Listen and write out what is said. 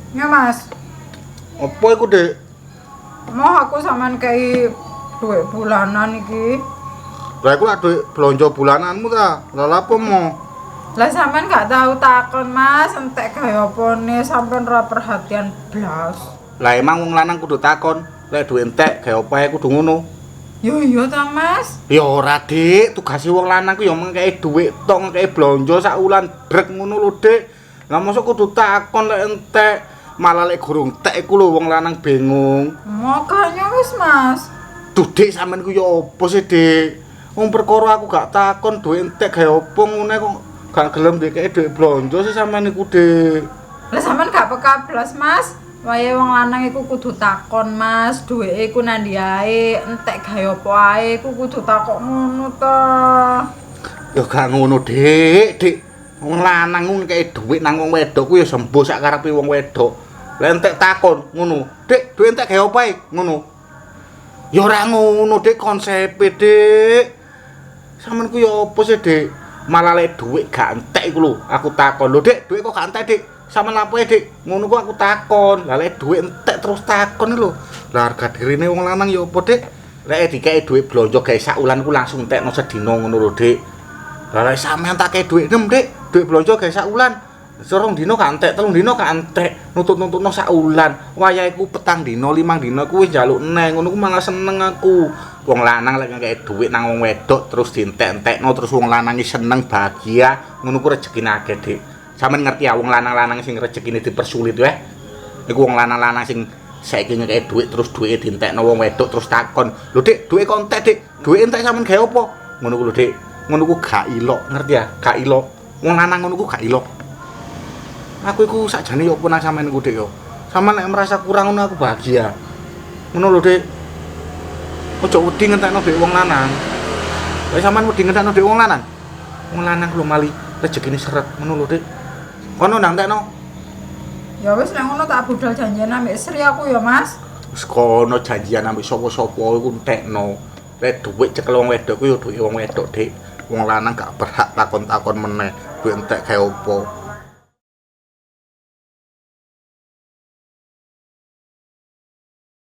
Ya Mas, Apa iku, Dik? mau aku sampean kei duit bulanan iki. Lah iku lak duit blonjo bulananmu ta? Lah apa mo? Lah sampean gak tahu takon Mas, entek kaya opone sampean ora perhatian blas. Lah emang wong lanang kudu takon, lek duit entek gawe opae kudu ngono. Yo iya ta Mas. Ya ora, Dik, tugase wong lanang ku ya mengkei dhuwit tok, ngekei blonjo sak wulan brek ngono lho, Dik. Lah mosok kudu takon lek entek, malah lek gurung entek iku lho wong lanang bingung. Makanya wis Mas. Duh, Dik, sampean ku ya apa sih, Dik? Wong perkara aku gak takon duit entek gawe opo ngene kok gak gelem dikeki duit blonjo sih sampean iku, Dik. Lah sampean gak peka blas Mas. Wayahe wong lanang iku kudu takon Mas, duweke iku nandi ae, entek gawe apa ae iku kudu takok ngono ta. Ya gak ngono, Dik, Dik. Wong lanang ku ngekeki dhuwit nang wong wedok ku ya sembuh sak karepe wong wedok. Lah entek takon ngono. Dik, dhuwit entek gawe apa ae? Ngono. Ya ora ngono, Dik, konsepe, Dik. Sampeyan ku ya apa sih, Dik? Malah lek dhuwit gak entek iku lho, aku takon. Lho, Dik, dhuwit kok gak entek, Dik? Sampeyan lapoe, Dik. Ngono ku aku takon. Lah lek dhuwit entek terus takon lho. Lah harga dirine wong lanang ya apa, Dik? Lek dikeki dhuwit blonjo gawe sak wulan ku langsung entekno sedina ngono lho, Dik. Lah lek sampean tak kei dhuwit 6, Dik. Dhuwit blonjo gawe sak wulan. Sorong dino gak entek, 3 dino gak entek. Nutut-nututno sak wulan. Wayahe ku 4 dino, 5 dino ku wis njaluk neh. Ngono ku malah seneng aku. Wong lanang lek ngekeki dhuwit nang wong wedok terus dientek-entekno terus wong lanange seneng bahagia. Ngono ku rezekine akeh, Dik. Sampeyan ngerti ya wong lanang-lanang sing rezekine dipersulit wae. Iku wong lanang-lanang sing saiki ngekeki dhuwit terus dhuwite dientekno wong wedok terus takon. Lho, Dik, dhuwit kok entek, Dik? Dhuwit entek sampean gawe apa? Ngono ku lho, Dik. Ngono ku gak ilok, ngerti ya? Gak ilok. Wong lanang ngono ku gak ilok. Aku iku sakjane yo apa nang sampean iku, Dik yo. Sampeyan nek merasa kurang ngono aku bahagia. Ngono lho, Dik. Ojo wedi ngentekno dhuwit wong lanang. Lah sampean wedi ngentekno dhuwit wong lanang? Wong lanang lho mali rezekine seret ngono lho, Dik. Kono nang entekno. Ya wis nek ngono tak budal janjian ambek Sri aku ya Mas. Wis kono janjian ambek sapa-sapa iku entekno. Lek dhuwit cekel wong wedok ku yo dhuwit wong wedok, Dik. Wong lanang gak berhak takon-takon meneh. Dhuwit entek gawe opo?